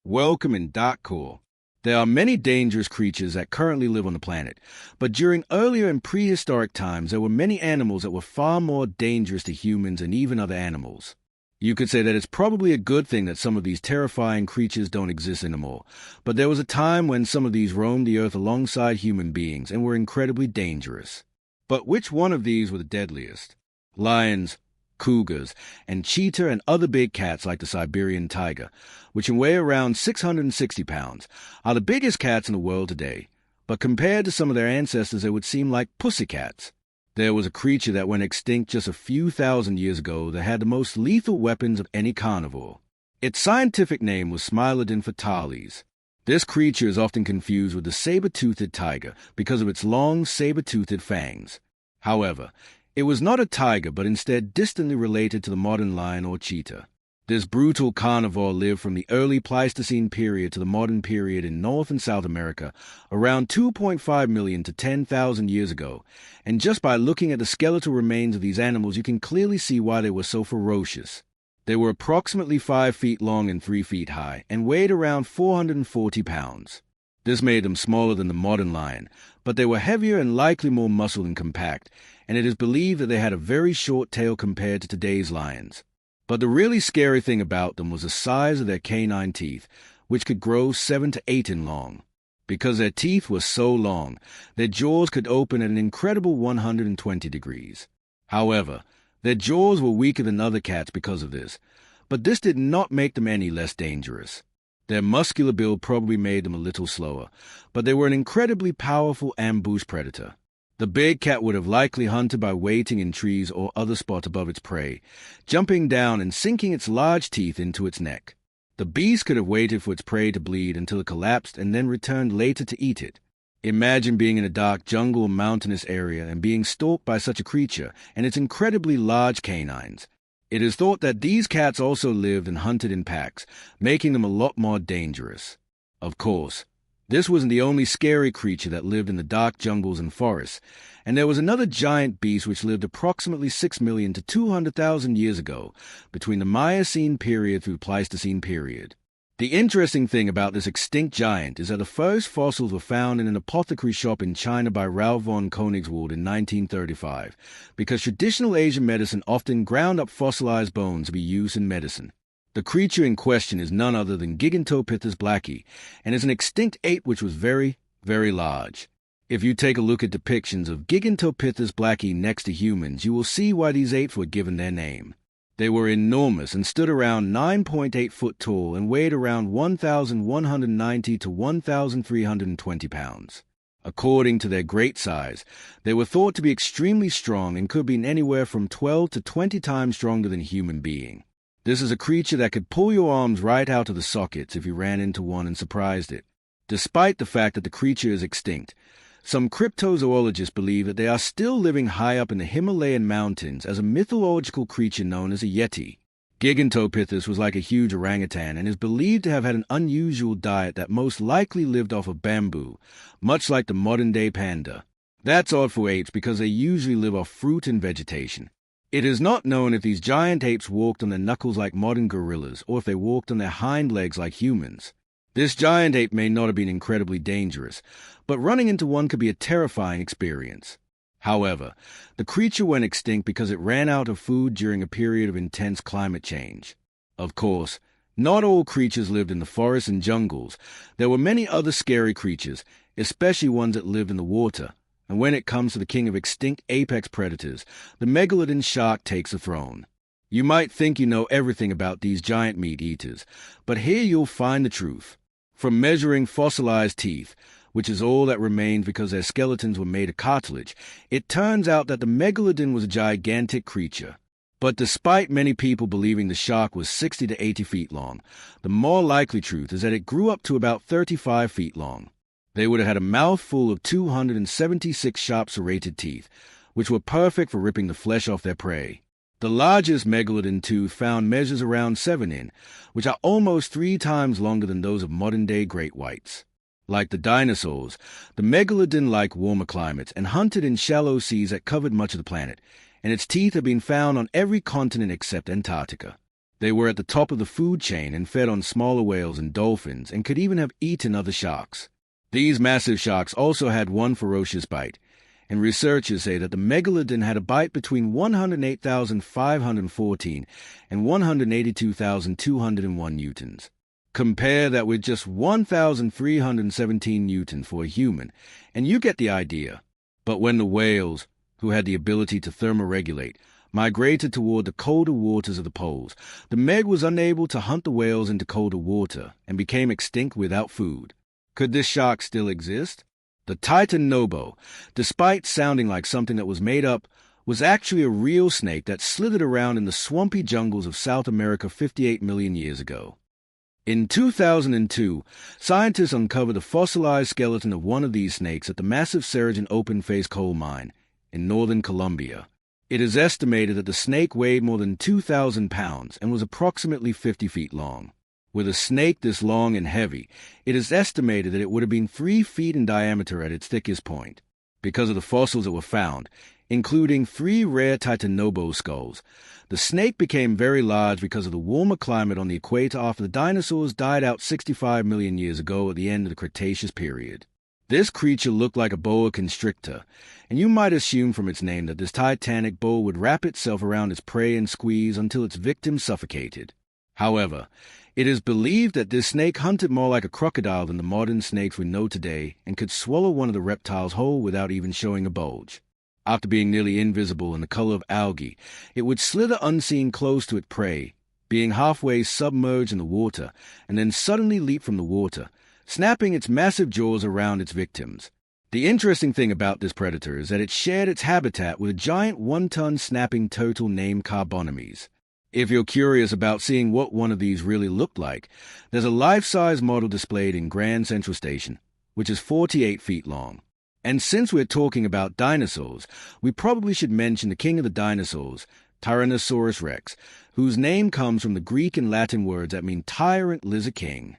Welcome in Core. There are many dangerous creatures that currently live on the planet, but during earlier and prehistoric times there were many animals that were far more dangerous to humans and even other animals. You could say that it's probably a good thing that some of these terrifying creatures don't exist anymore, but there was a time when some of these roamed the earth alongside human beings and were incredibly dangerous. But which one of these were the deadliest? Lions, cougars, and cheetah and other big cats like the Siberian tiger, which can weigh around 660 pounds, are the biggest cats in the world today. But compared to some of their ancestors, they would seem like pussycats. There was a creature that went extinct just a few thousand years ago that had the most lethal weapons of any carnivore. Its scientific name was Smilodon fatalis. This creature is often confused with the saber-toothed tiger because of its long saber-toothed fangs. However, it was not a tiger, but instead distantly related to the modern lion or cheetah. This brutal carnivore lived from the early Pleistocene period to the modern period in North and South America, around 2.5 million to 10,000 years ago, and just by looking at the skeletal remains of these animals you can clearly see why they were so ferocious. They were approximately 5 feet long and 3 feet high, and weighed around 440 pounds. This made them smaller than the modern lion, but they were heavier and likely more muscled and compact, and it is believed that they had a very short tail compared to today's lions. But the really scary thing about them was the size of their canine teeth, which could grow 7 to 8 in long. Because their teeth were so long, their jaws could open at an incredible 120 degrees. However, their jaws were weaker than other cats because of this, but this did not make them any less dangerous. Their muscular build probably made them a little slower, but they were an incredibly powerful ambush predator. The big cat would have likely hunted by waiting in trees or other spots above its prey, jumping down and sinking its large teeth into its neck. The beast could have waited for its prey to bleed until it collapsed and then returned later to eat it. Imagine being in a dark jungle or mountainous area and being stalked by such a creature and its incredibly large canines. It is thought that these cats also lived and hunted in packs, making them a lot more dangerous. Of course, this wasn't the only scary creature that lived in the dark jungles and forests, and there was another giant beast which lived approximately 6 million to 200,000 years ago, between the Miocene period through Pleistocene period. The interesting thing about this extinct giant is that the first fossils were found in an apothecary shop in China by Ralph von Koenigswald in 1935, because traditional Asian medicine often ground up fossilized bones to be used in medicine. The creature in question is none other than Gigantopithecus blacki, and is an extinct ape which was very, very large. If you take a look at depictions of Gigantopithecus blacki next to humans, you will see why these apes were given their name. They were enormous and stood around 9.8 foot tall and weighed around 1,190 to 1,320 pounds. According to their great size, they were thought to be extremely strong and could be anywhere from 12 to 20 times stronger than a human being. This is a creature that could pull your arms right out of the sockets if you ran into one and surprised it. Despite the fact that the creature is extinct, some cryptozoologists believe that they are still living high up in the Himalayan mountains as a mythological creature known as a yeti. Gigantopithecus was like a huge orangutan and is believed to have had an unusual diet that most likely lived off of bamboo, much like the modern-day panda. That's odd for apes because they usually live off fruit and vegetation. It is not known if these giant apes walked on their knuckles like modern gorillas or if they walked on their hind legs like humans. This giant ape may not have been incredibly dangerous, but running into one could be a terrifying experience. However, the creature went extinct because it ran out of food during a period of intense climate change. Of course, not all creatures lived in the forests and jungles. There were many other scary creatures, especially ones that lived in the water. And when it comes to the king of extinct apex predators, the Megalodon shark takes the throne. You might think you know everything about these giant meat eaters, but here you'll find the truth. From measuring fossilized teeth, which is all that remained because their skeletons were made of cartilage, it turns out that the Megalodon was a gigantic creature. But despite many people believing the shark was 60 to 80 feet long, the more likely truth is that it grew up to about 35 feet long. They would have had a mouth full of 276 sharp serrated teeth, which were perfect for ripping the flesh off their prey. The largest Megalodon tooth found measures around 7 in, which are almost 3 times longer than those of modern-day great whites. Like the dinosaurs, the Megalodon liked warmer climates and hunted in shallow seas that covered much of the planet, and its teeth have been found on every continent except Antarctica. They were at the top of the food chain and fed on smaller whales and dolphins and could even have eaten other sharks. These massive sharks also had one ferocious bite, and researchers say that the Megalodon had a bite between 108,514 and 182,201 newtons. Compare that with just 1,317 newtons for a human, and you get the idea. But when the whales, who had the ability to thermoregulate, migrated toward the colder waters of the poles, the Meg was unable to hunt the whales into colder water and became extinct without food. Could this shark still exist? The Titanobo, despite sounding like something that was made up, was actually a real snake that slithered around in the swampy jungles of South America 58 million years ago. In 2002, scientists uncovered the fossilized skeleton of one of these snakes at the massive Cerrejón open-face coal mine in northern Colombia. It is estimated that the snake weighed more than 2,000 pounds and was approximately 50 feet long. With a snake this long and heavy, it is estimated that it would have been 3 feet in diameter at its thickest point. Because of the fossils that were found, including 3 rare Titanobo skulls, the snake became very large because of the warmer climate on the equator after the dinosaurs died out 65 million years ago at the end of the Cretaceous period. This creature looked like a boa constrictor, and you might assume from its name that this titanic boa would wrap itself around its prey and squeeze until its victim suffocated. However, it is believed that this snake hunted more like a crocodile than the modern snakes we know today and could swallow one of the reptiles whole without even showing a bulge. After being nearly invisible in the color of algae, it would slither unseen close to its prey, being halfway submerged in the water, and then suddenly leap from the water, snapping its massive jaws around its victims. The interesting thing about this predator is that it shared its habitat with a giant 1-ton snapping turtle named Carbonemys. If you're curious about seeing what one of these really looked like, there's a life-size model displayed in Grand Central Station, which is 48 feet long. And since we're talking about dinosaurs, we probably should mention the king of the dinosaurs, Tyrannosaurus rex, whose name comes from the Greek and Latin words that mean tyrant, lizard king.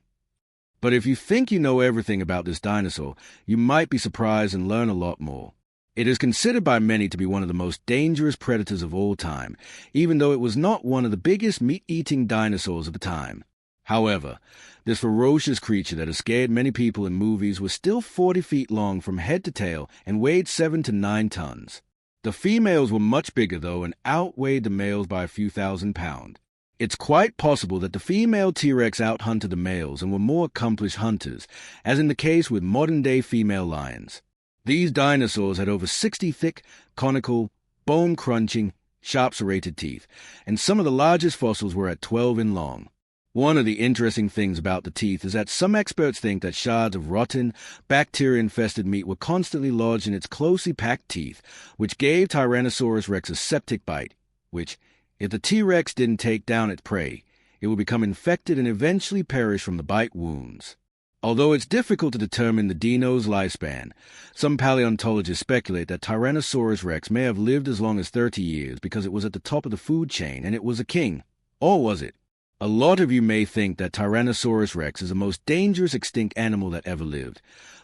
But if you think you know everything about this dinosaur, you might be surprised and learn a lot more. It is considered by many to be one of the most dangerous predators of all time, even though it was not one of the biggest meat-eating dinosaurs of the time. However, this ferocious creature that has scared many people in movies was still 40 feet long from head to tail and weighed 7 to 9 tons. The females were much bigger, though, and outweighed the males by a few thousand pounds. It's quite possible that the female T-Rex out-hunted the males and were more accomplished hunters, as in the case with modern-day female lions. These dinosaurs had over 60 thick, conical, bone-crunching, sharp serrated teeth, and some of the largest fossils were at 12 in long. One of the interesting things about the teeth is that some experts think that shards of rotten, bacteria-infested meat were constantly lodged in its closely packed teeth, which gave Tyrannosaurus rex a septic bite, which, if the T-Rex didn't take down its prey, it would become infected and eventually perish from the bite wounds. Although it's difficult to determine the dino's lifespan, some paleontologists speculate that Tyrannosaurus rex may have lived as long as 30 years because it was at the top of the food chain and it was a king. Or was it? A lot of you may think that Tyrannosaurus rex is the most dangerous extinct animal that ever lived,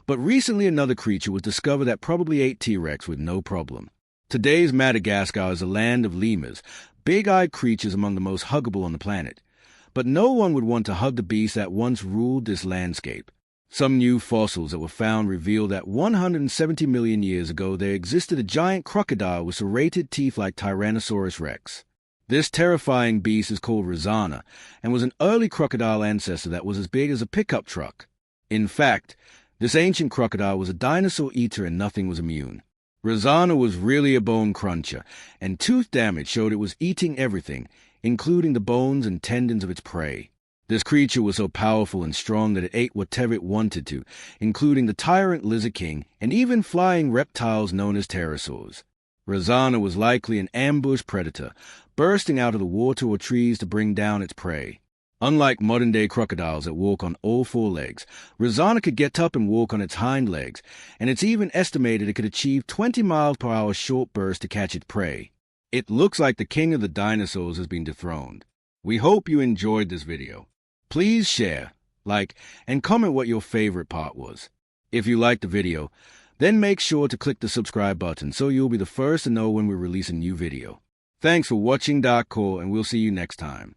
but recently another creature was discovered that probably ate T-Rex with no problem. Today's Madagascar is a land of lemurs, big-eyed creatures among the most huggable on the planet. But no one would want to hug the beast that once ruled this landscape. Some new fossils that were found reveal that 170 million years ago there existed a giant crocodile with serrated teeth like Tyrannosaurus rex. This terrifying beast is called Rosanna and was an early crocodile ancestor that was as big as a pickup truck. In fact, this ancient crocodile was a dinosaur eater and nothing was immune. Rosanna was really a bone cruncher, and tooth damage showed it was eating everything, including the bones and tendons of its prey. This creature was so powerful and strong that it ate whatever it wanted to, including the tyrant lizard king and even flying reptiles known as pterosaurs. Rosanna was likely an ambush predator, bursting out of the water or trees to bring down its prey. Unlike modern-day crocodiles that walk on all 4 legs, Rosanna could get up and walk on its hind legs, and it's even estimated it could achieve 20 miles per hour short bursts to catch its prey. It looks like the king of the dinosaurs has been dethroned. We hope you enjoyed this video. Please share, like, and comment what your favorite part was. If you liked the video, then make sure to click the subscribe button so you'll be the first to know when we release a new video. Thanks for watching Dark Core, and we'll see you next time.